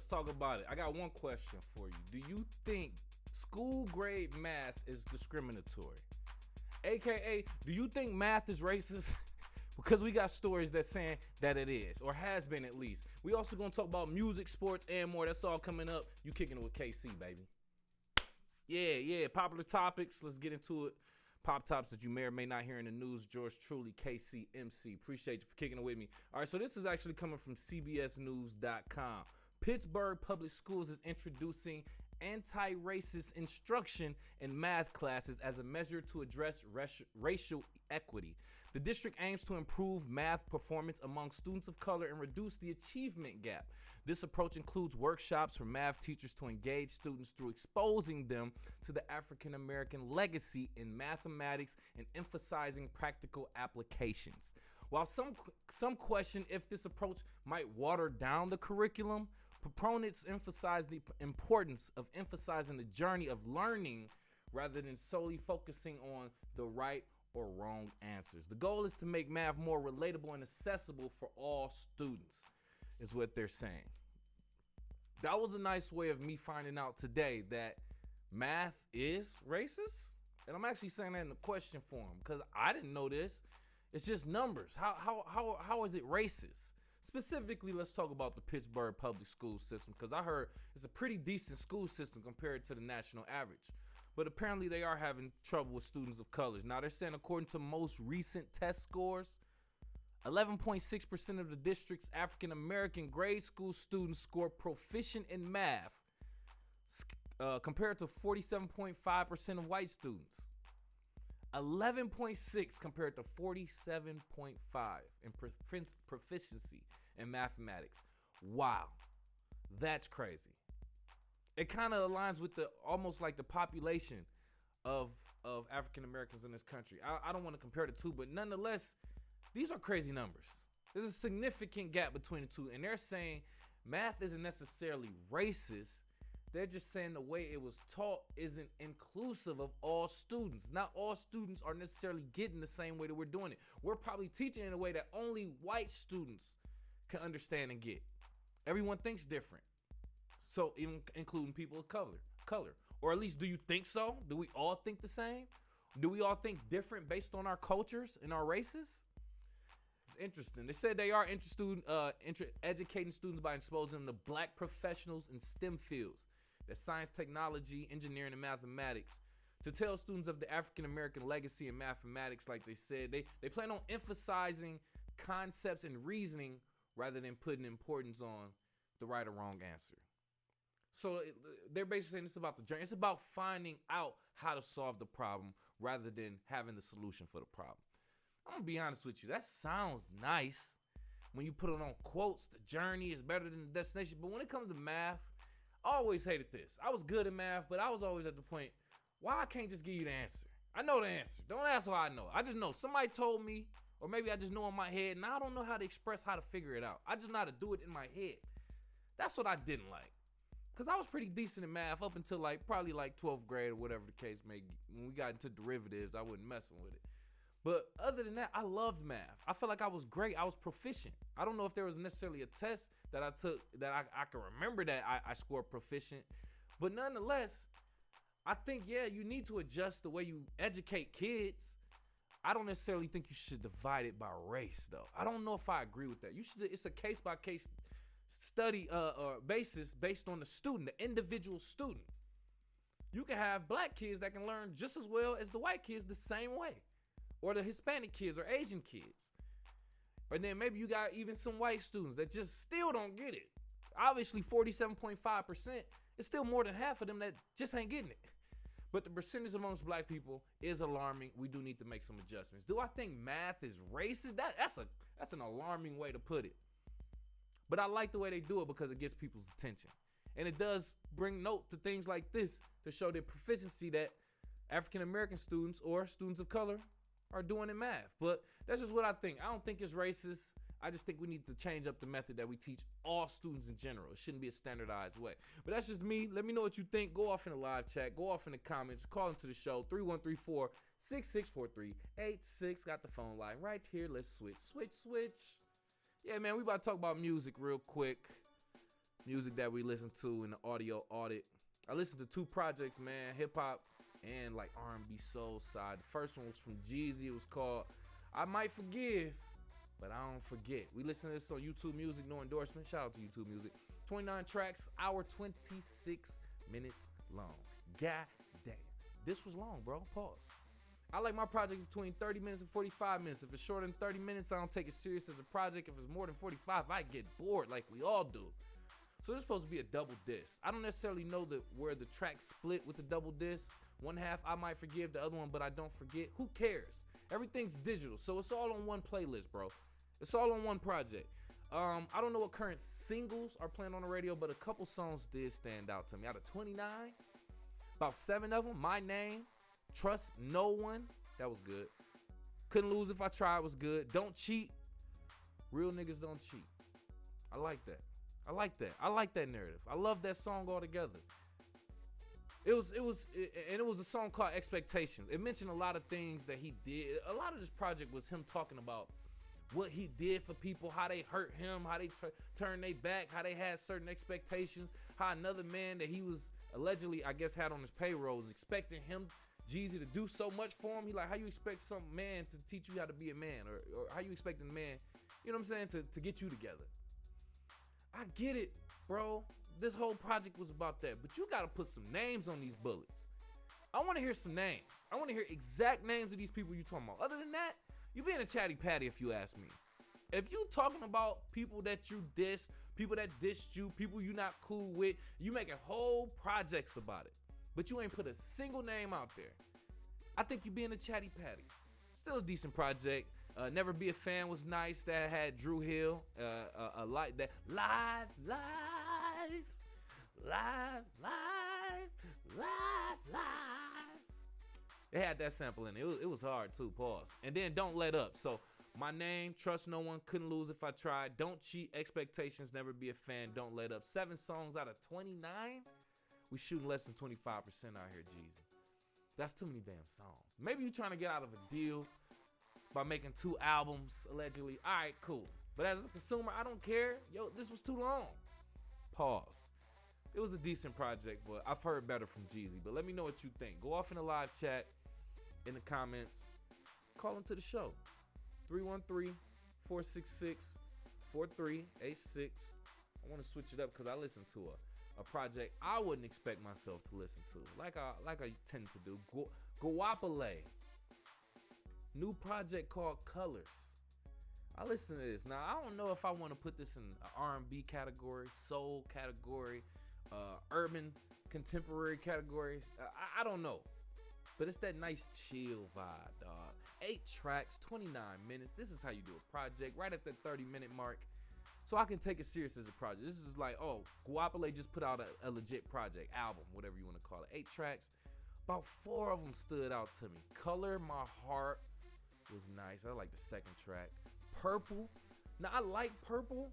Let's talk about it. I got one question for you. Do you think school grade math is discriminatory? AKA, do you think math is racist? Because we got stories that saying that it is, or has been at least. We also gonna talk about music, sports, and more. That's all coming up. You kicking it with KC, baby. Yeah, popular topics. Let's get into it. Pop tops that you may or may not hear in the news. George truly, KC MC. Appreciate you for kicking it with me. All right, so this is actually coming from CBSNews.com. Pittsburgh Public Schools is introducing anti-racist instruction in math classes as a measure to address racial equity. The district aims to improve math performance among students of color and reduce the achievement gap. This approach includes workshops for math teachers to engage students through exposing them to the African American legacy in mathematics and emphasizing practical applications. While some question if this approach might water down the curriculum, proponents emphasize the importance of emphasizing the journey of learning rather than solely focusing on the right or wrong answers. The goal is to make math more relatable and accessible for all students, is what they're saying. That was a nice way of me finding out today that math is racist. And I'm actually saying that in the question form because I didn't know this. It's just numbers. How is it racist? Specifically, let's talk about the Pittsburgh Public School system because I heard it's a pretty decent school system compared to the national average. But apparently they are having trouble with students of colors. Now they're saying according to most recent test scores, 11.6% of the district's African American grade school students score proficient in math compared to 47.5% of white students. 11.6 compared to 47.5 in proficiency in mathematics. Wow, that's crazy. It kind of aligns with the almost like the population of African Americans in this country. I don't want to compare the two, but nonetheless, these are crazy numbers. There's a significant gap between the two, and they're saying math isn't necessarily racist. They're just saying the way it was taught isn't inclusive of all students. Not all students are necessarily getting the same way that we're doing it. We're probably teaching in a way that only white students can understand and get. Everyone thinks different. So even including people of color. Or at least do you think so? Do we all think the same? Do we all think different based on our cultures and our races? It's interesting. They said they are educating students by exposing them to black professionals in STEM fields. That's science, technology, engineering, and mathematics. To tell students of the African American legacy in mathematics, like they said, they plan on emphasizing concepts and reasoning rather than putting importance on the right or wrong answer. So they're basically saying it's about the journey. It's about finding out how to solve the problem rather than having the solution for the problem. I'm gonna be honest with you. That sounds nice when you put it on quotes. The journey is better than the destination. But when it comes to math, I always hated this. I was good at math, but I was always at the point, why I can't just give you the answer? I know the answer. Don't ask why I know. I just know. Somebody told me, or maybe I just know in my head, and I don't know how to express how to figure it out. I just know how to do it in my head. That's what I didn't like. Because I was pretty decent in math up until probably 12th grade or whatever the case may be. When we got into derivatives, I wasn't messing with it. But other than that, I loved math. I felt like I was great. I was proficient. I don't know if there was necessarily a test that I took that I can remember that I scored proficient. But nonetheless, I think, yeah, you need to adjust the way you educate kids. I don't necessarily think you should divide it by race, though. I don't know if I agree with that. It's a case-by-case study or basis based on the student, the individual student. You can have black kids that can learn just as well as the white kids the same way, or the Hispanic kids or Asian kids. But then maybe you got even some white students that just still don't get it. Obviously 47.5% is still more than half of them that just ain't getting it. But the percentage amongst black people is alarming. We do need to make some adjustments. Do I think math is racist? That's an alarming way to put it. But I like the way they do it because it gets people's attention. And it does bring note to things like this to show the proficiency that African American students or students of color are doing in math. But that's just what I think. I don't think it's racist. I just think we need to change up the method that we teach all students in general. It shouldn't be a standardized way. But that's just me. Let me know what you think. Go off in the live chat. Go off in the comments. Call into the show. 3134-6643-86. Got the phone line right here. Let's switch. Yeah, man, we about to talk about music real quick. music that we listen to in the audio audit. I listened to 2 projects, man, hip hop and like R&B soul side. The first one was from Jeezy. It was called I Might Forgive, but I Don't Forget. We listen to this on YouTube Music, no endorsement. Shout out to YouTube Music. 29 tracks, hour 26 minutes long. God damn. This was long, bro. Pause. I like my projects between 30 minutes and 45 minutes. If it's shorter than 30 minutes, I don't take it serious as a project. If it's more than 45, I get bored like we all do. So this is supposed to be a double disc. I don't necessarily know where the track split with the double disc. One half I Might Forgive, the other one But I Don't Forget. Who cares? Everything's digital, so it's all on one playlist, bro. It's all on one project. I don't know what current singles are playing on the radio, but a couple songs did stand out to me. Out of 29, about 7 of them, My Name, Trust No One, that was good. Couldn't Lose If I Tried was good. Don't Cheat, Real Niggas Don't Cheat. I like that. I like that narrative. I love that song altogether. It was a song called Expectations. It mentioned a lot of things that he did. A lot of this project was him talking about what he did for people, how they hurt him, how they turned their back, how they had certain expectations, how another man that he was allegedly, I guess, had on his payroll was expecting him, Jeezy, to do so much for him. He like, how you expect some man to teach you how to be a man, or how you expecting a man, you know what I'm saying, to get you together. I get it, bro. This whole project was about that, but you gotta put some names on these bullets. I want to hear some names. I want to hear exact names of these people you talking about. Other than that, you being a chatty patty if you ask me. If you talking about people that you diss, people that dissed you, people you not cool with, you making whole projects about it, but you ain't put a single name out there, I think you being a chatty patty. Still a decent project. Never Be a Fan was nice. That had Drew Hill. Like that. Live. It had that sample in it. It was hard too. Pause. And then Don't Let Up. So My Name, Trust No One, Couldn't Lose If I Tried, Don't Cheat, Expectations, Never Be a Fan, Don't Let Up. 7 songs out of 29. We shooting less than 25% out here, Jeezy. That's too many damn songs. Maybe you trying to get out of a deal by making 2 albums, allegedly. All right, cool. But as a consumer, I don't care. Yo, this was too long. Pause. It was a decent project, but I've heard better from Jeezy. But let me know what you think. Go off in the live chat, in the comments. Call into the show. 313-466-4386. I want to switch it up because I listened to a project I wouldn't expect myself to listen to, like I tend to do. Guapale. New project called Colors. I listen to this. Now, I don't know if I want to put this in an R&B category, soul category, urban contemporary category. I don't know. But it's that nice chill vibe, dog. 8 tracks, 29 minutes. This is how you do a project, right at that 30-minute mark. So I can take it serious as a project. This is like, oh, Guapale just put out a legit project, album, whatever you want to call it. 8 tracks. About 4 of them stood out to me. Color My Heart was nice. I like the second track. Purple. Now, I like Purple,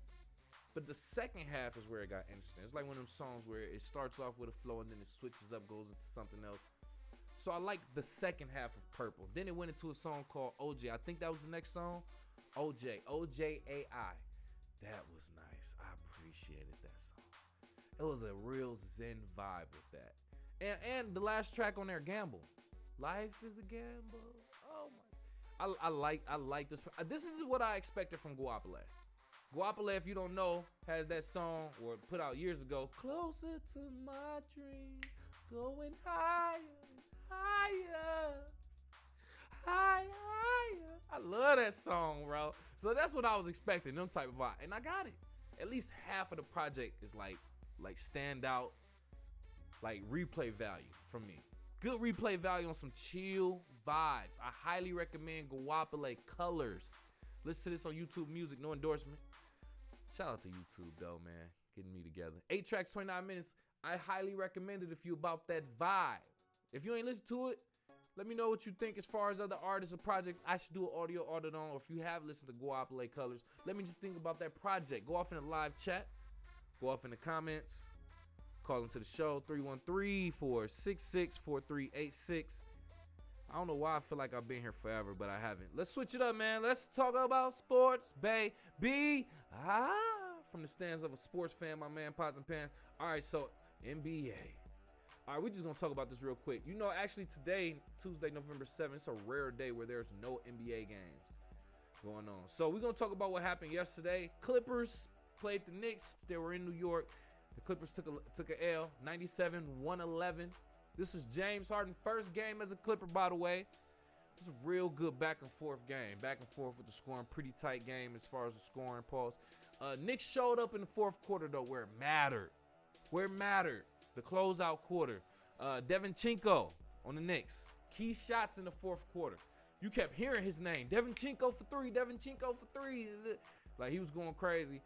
but the second half is where it got interesting. It's like one of them songs where it starts off with a flow and then it switches up, goes into something else. So I like the second half of Purple. Then it went into a song called OJ. I think that was the next song. OJ. OJAI. That was nice. I appreciated that song. It was a real zen vibe with that. And the last track on there, Gamble. Life is a gamble. Oh my. I like this. This is what I expected from Guapale. Guapale, if you don't know, has that song or put out years ago, Closer to My Dream, going higher, higher, higher. I love that song, bro. So that's what I was expecting, them type of vibe. And I got it. At least half of the project is like stand out, like replay value from me. Good replay value on some chill vibes. I highly recommend Guapale Colors. Listen to this on YouTube Music, no endorsement. Shout out to YouTube though, man. Getting me together. 8 tracks, 29 minutes. I highly recommend it if you about that vibe. If you ain't listened to it, let me know what you think as far as other artists or projects I should do an audio audit on, or if you have listened to Guapale Colors, let me just think about that project. Go off in the live chat. Go off in the comments. Call into the show, 313-466-4386. I don't know why I feel like I've been here forever, but I haven't. Let's switch it up, man. Let's talk about sports, baby. from the stands of a sports fan, my man, Pots and Pans. All right, so NBA. All right, we're just going to talk about this real quick. You know, actually today, Tuesday, November 7th, it's a rare day where there's no NBA games going on. So we're going to talk about what happened yesterday. Clippers played the Knicks. They were in New York. The Clippers took an L, 97-111. This was James Harden's first game as a Clipper, by the way. It was a real good back and forth game. Back and forth with the scoring. Pretty tight game as far as the scoring pause. Knicks showed up in the fourth quarter, though, where it mattered. Where it mattered. The closeout quarter. Devinchenko on the Knicks. Key shots in the fourth quarter. You kept hearing his name. Devinchenko for three. Devinchenko for three. Like, he was going crazy.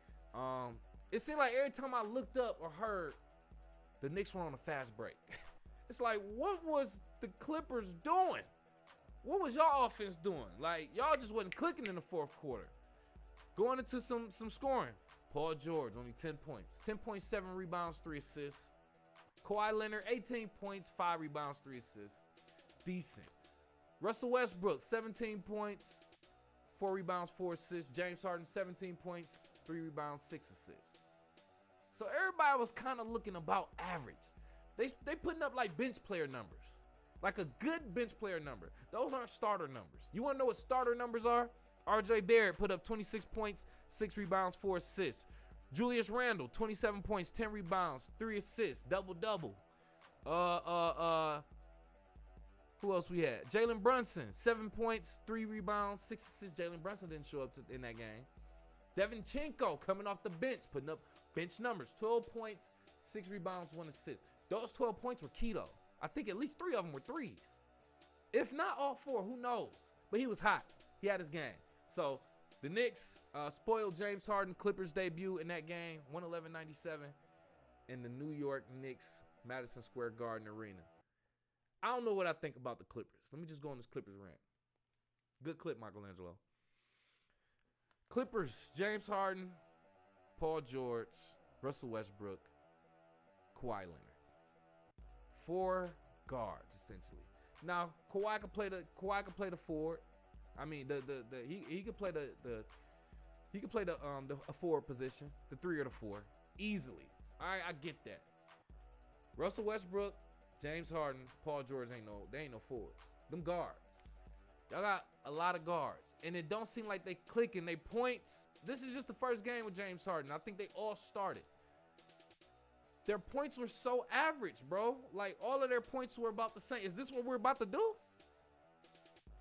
It seemed like every time I looked up or heard, the Knicks were on a fast break. It's like, what was the Clippers doing? What was y'all offense doing? Like, y'all just wasn't clicking in the fourth quarter. Going into some scoring. Paul George, only 10 points. 10.7 rebounds, 3 assists. Kawhi Leonard, 18 points, 5 rebounds, 3 assists. Decent. Russell Westbrook, 17 points, 4 rebounds, 4 assists. James Harden, 17 points, 3 rebounds, 6 assists. So everybody was kind of looking about average. They putting up like bench player numbers. Like a good bench player number. Those aren't starter numbers. You want to know what starter numbers are? RJ Barrett put up 26 points, 6 rebounds, 4 assists. Julius Randle, 27 points, 10 rebounds, 3 assists, double-double. Who else we had? Jalen Brunson, 7 points, 3 rebounds, 6 assists. Jalen Brunson didn't show up in that game. Devinchenko coming off the bench, putting up bench numbers, 12 points, 6 rebounds, 1 assist. Those 12 points were key, though. I think at least 3 of them were threes. If not all 4, who knows? But he was hot. He had his game. So the Knicks spoiled James Harden Clippers debut in that game, 111-97, in the New York Knicks Madison Square Garden Arena. I don't know what I think about the Clippers. Let me just go on this Clippers rant. Good clip, Michelangelo. Clippers, James Harden, Paul George, Russell Westbrook, Kawhi Leonard. 4 guards, essentially. Now, Kawhi could play the forward. I mean, he could play a forward position, the 3 or the 4, easily. All right, I get that. Russell Westbrook, James Harden, Paul George they ain't no forwards. Them guards. Y'all got a lot of guards, and it don't seem like they clicking. They points. This is just the first game with James Harden. I think they all started. Their points were so average, bro. Like, all of their points were about the same. Is this what we're about to do?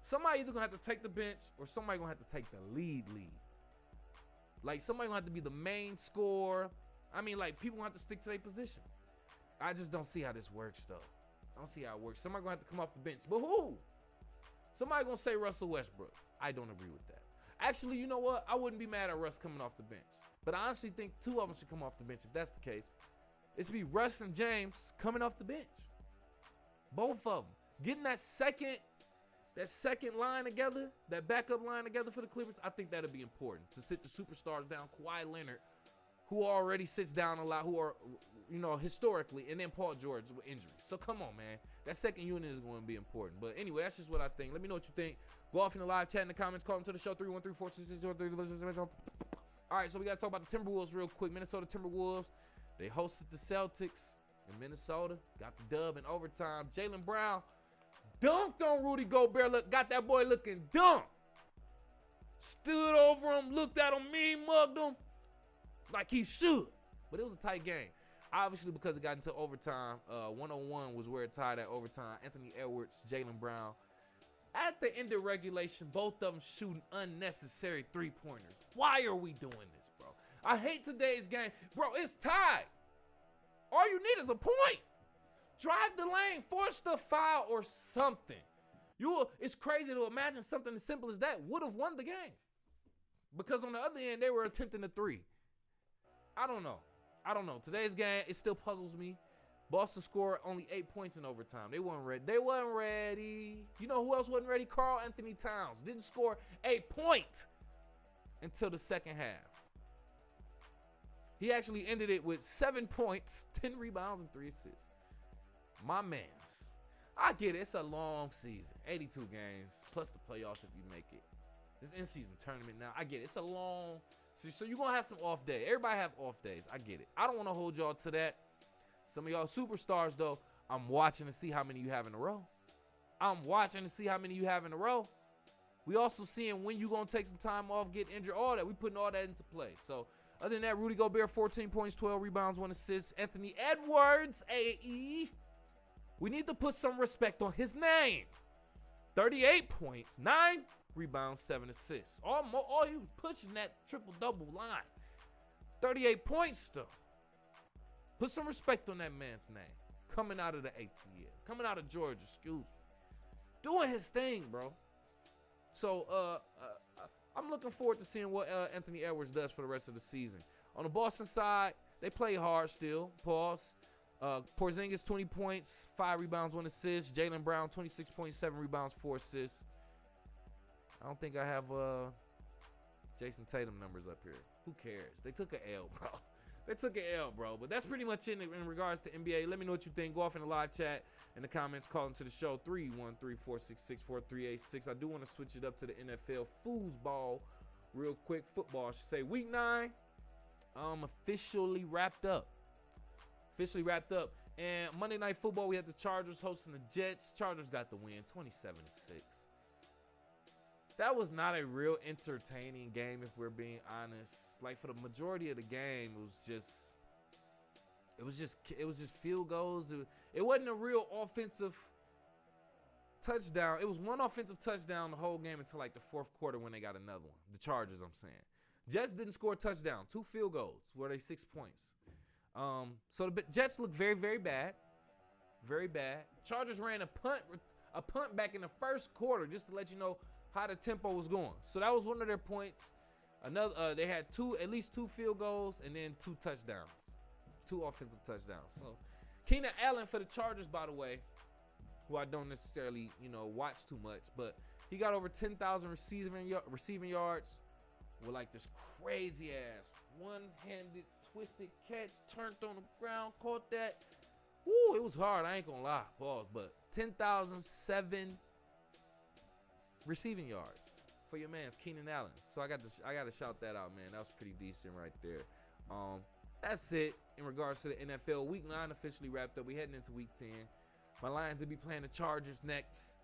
Somebody either gonna have to take the bench or somebody gonna have to take the lead. Like, somebody gonna have to be the main scorer. I mean, like, people gonna have to stick to their positions. I just don't see how this works, though. I don't see how it works. Somebody gonna have to come off the bench. But who? Somebody gonna say Russell Westbrook. I don't agree with that. Actually, you know what? I wouldn't be mad at Russ coming off the bench. But I honestly think 2 of them should come off the bench if that's the case. It should be Russ and James coming off the bench. Both of them. Getting that second line together, that backup line together for the Clippers, I think that'll be important. To sit the superstars down, Kawhi Leonard, who already sits down a lot, who are, you know, historically, and then Paul George with injuries. So come on, man. That second unit is going to be important. But anyway, that's just what I think. Let me know what you think. Go off in the live chat in the comments. Call them to the show, 313-466-03. All right, so we got to talk about the Timberwolves real quick. Minnesota Timberwolves. They hosted the Celtics in Minnesota. Got the dub in overtime. Jaylen Brown dunked on Rudy Gobert. Got that boy looking dumb. Stood over him, looked at him, mugged him like he should. But it was a tight game. Obviously, because it got into overtime, 101 was where it tied at overtime. Anthony Edwards, Jaylen Brown. At the end of regulation, both of them shooting unnecessary 3-pointers. Why are we doing this, bro? I hate today's game. Bro, it's tied. All you need is a point. Drive the lane, force the foul or something. It's crazy to imagine something as simple as that would have won the game. Because on the other end, they were attempting a 3. I don't know. Today's game, it still puzzles me. Boston scored only 8 points in overtime. They weren't ready. You know who else wasn't ready? Karl Anthony Towns. Didn't score a point until the second half. He actually ended it with 7 points, 10 rebounds, and 3 assists. My mans. I get it. It's a long season. 82 games, plus the playoffs if you make it. It's in-season tournament now. I get it. It's a long So you're going to have some off day. Everybody have off days. I get it. I don't want to hold y'all to that. Some of y'all superstars, though, I'm watching to see how many you have in a row. We also seeing when you going to take some time off, get injured, all that. We putting all that into play. So, other than that, Rudy Gobert, 14 points, 12 rebounds, 1 assist. Anthony Edwards, AE. We need to put some respect on his name. 38 points, 9 rebounds, 7 assists. All he was pushing that triple-double line. 38 points, though. Put some respect on that man's name. Coming out of the ATL. Coming out of Georgia, excuse me. Doing his thing, bro. So, I'm looking forward to seeing what Anthony Edwards does for the rest of the season. On the Boston side, they play hard still. Pause. Porzingis, 20 points, 5 rebounds, 1 assist. Jaylen Brown, 26.7 rebounds, 4 assists. I don't think I have Jason Tatum numbers up here. Who cares? They took an L, bro. But that's pretty much it in regards to NBA. Let me know what you think. Go off in the live chat in the comments. Call into the show 313-466-4386. I do want to switch it up to the NFL foosball real quick. Football, I should say. Week 9 officially wrapped up. And Monday Night Football, we had the Chargers hosting the Jets. Chargers got the win, 27-6. That was not a real entertaining game, if we're being honest. Like, for the majority of the game, it was just field goals. It wasn't a real offensive touchdown. It was one offensive touchdown the whole game until like the fourth quarter when they got another one. The Chargers, I'm saying. Jets didn't score a touchdown. 2 field goals were they 6 points. So the Jets look very, very bad. Very bad. Chargers ran a punt back in the first quarter just to let you know how the tempo was going. So that was one of their points. They had at least 2 field goals and then 2 touchdowns. 2 offensive touchdowns. So Keenan Allen for the Chargers, by the way, who I don't necessarily, watch too much, but he got over 10,000 receiving yards with like this crazy ass one-handed twisted catch, turned on the ground, caught that. Woo, it was hard. I ain't gonna lie. Pause. But 10,007 receiving yards for your man's Keenan Allen. So I got to shout that out, man. That was pretty decent right there. That's it in regards to the NFL. Week 9 officially wrapped up. We heading into week 10. My Lions will be playing the Chargers next.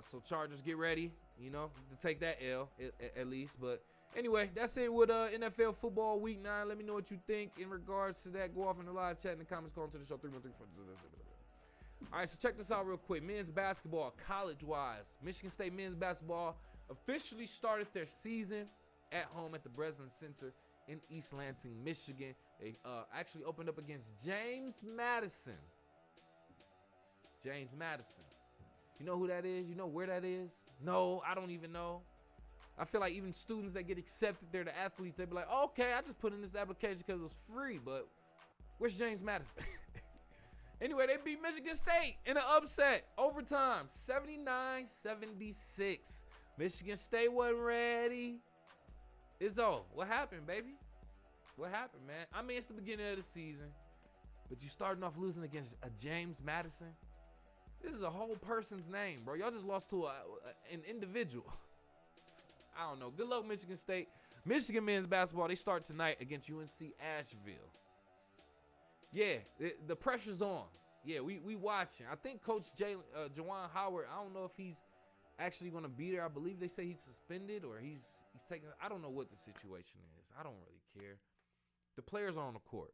So Chargers, get ready, to take that L at least. But anyway, that's it with NFL football week 9. Let me know what you think in regards to that. Go off in the live chat in the comments. Call into the show 313. All right, so check this out real quick. Men's basketball, college-wise. Michigan State men's basketball officially started their season at home at the Breslin Center in East Lansing, Michigan. They actually opened up against James Madison. You know who that is? You know where that is? No, I don't even know. I feel like even students that get accepted, they're the athletes. They be like, oh, okay, I just put in this application because it was free, but where's James Madison? Anyway, they beat Michigan State in an upset. Overtime, 79-76. Michigan State wasn't ready. Izzo, what happened, baby? What happened, man? I mean, it's the beginning of the season, but you starting off losing against a James Madison? This is a whole person's name, bro. Y'all just lost to an individual. I don't know. Good luck, Michigan State. Michigan men's basketball, they start tonight against UNC Asheville. Yeah, the pressure's on. Yeah, we watching. I think Coach Jawan Howard, I don't know if he's actually going to be there. I believe they say he's suspended or he's taking, I don't know what the situation is. I don't really care. The players are on the court.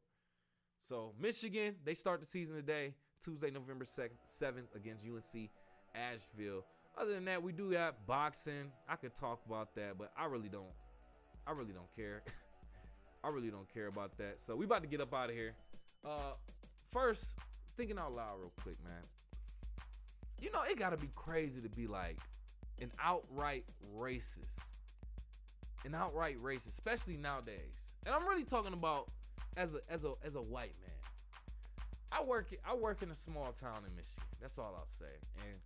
So, Michigan, they start the season today, Tuesday, November 7th against UNC Asheville. Other than that, we do have boxing. I could talk about that, but I really don't care. I really don't care about that. So, we about to get up out of here. First, thinking out loud real quick, man. It got to be crazy to be like an outright racist. Especially nowadays. And I'm really talking about as a white man. I work in a small town in Michigan. That's all I'll say. And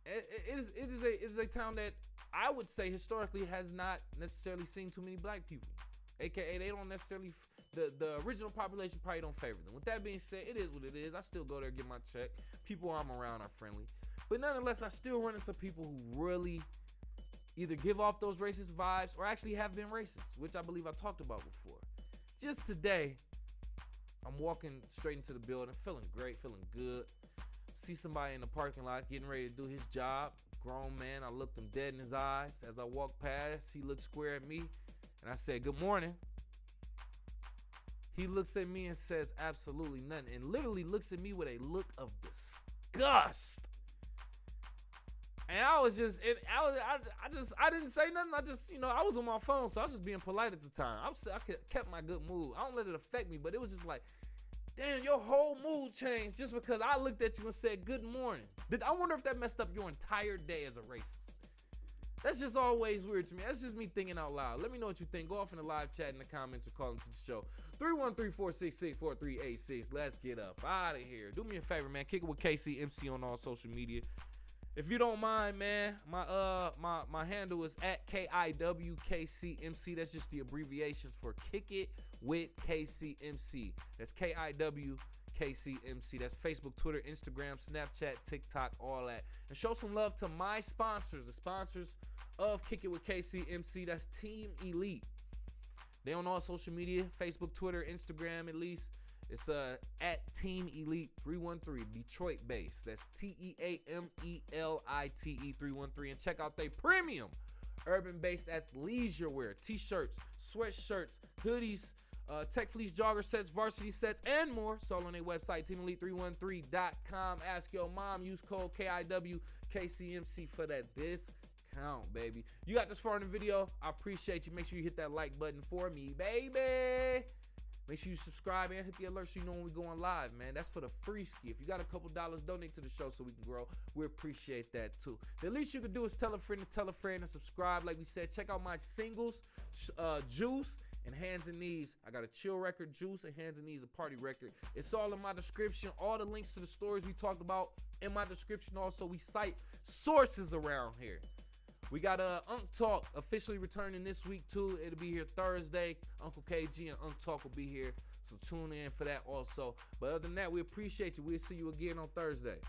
it is a town that I would say historically has not necessarily seen too many black people. AKA they don't necessarily the original population probably don't favor them. With that being said, it is what it is. I still go there, get my check. People I'm around are friendly. But nonetheless, I still run into people who really either give off those racist vibes or actually have been racist, which I believe I talked about before. Just today, I'm walking straight into the building, feeling great, feeling good. See somebody in the parking lot getting ready to do his job. Grown man, I looked him dead in his eyes. As I walked past, he looked square at me, and I said, "Good morning." He looks at me and says absolutely nothing, and literally looks at me with a look of disgust. And I was just, I didn't say nothing. I just, I was on my phone, so I was just being polite at the time. I kept my good mood. I don't let it affect me, but it was just like, damn, your whole mood changed just because I looked at you and said good morning. I wonder if that messed up your entire day as a racist. That's just always weird to me. That's just me thinking out loud. Let me know what you think. Go off in the live chat in the comments or call into the show. 313-466-4386. Let's get up out of here. Do me a favor, man. Kick it with KCMC on all social media. If you don't mind, man, my handle is at KIWKCMC. That's just the abbreviations for Kick It with KCMC. That's KIWKCMC. That's Facebook, Twitter, Instagram, Snapchat, TikTok, all that. And show some love to my sponsors, the sponsors of Kick It with KCMC. That's Team Elite. They on all social media, Facebook, Twitter, Instagram at least. It's at Team Elite 313, Detroit based. That's TEAMELITE 313. And check out their premium urban-based athleisure wear, t-shirts, sweatshirts, hoodies, tech fleece jogger sets, varsity sets, and more. It's all on their website, teamelite313.com. Ask your mom, use code KIWKCMC for that discount, baby. You got this far in the video. I appreciate you. Make sure you hit that like button for me, baby. Make sure you subscribe and hit the alert so you know when we're going live, man. That's for the free ski. If you got a couple dollars, donate to the show so we can grow. We appreciate that too. The least you can do is tell a friend and subscribe. Like we said, check out my singles, Juice and Hands and Knees. I got a chill record, Juice, and Hands and Knees, a party record. It's all in my description. All the links to the stories we talked about in my description. Also, we cite sources around here. We got Unk Talk officially returning this week too. It'll be here Thursday. Uncle KG and Unk Talk will be here. So tune in for that also. But other than that, we appreciate you. We'll see you again on Thursday.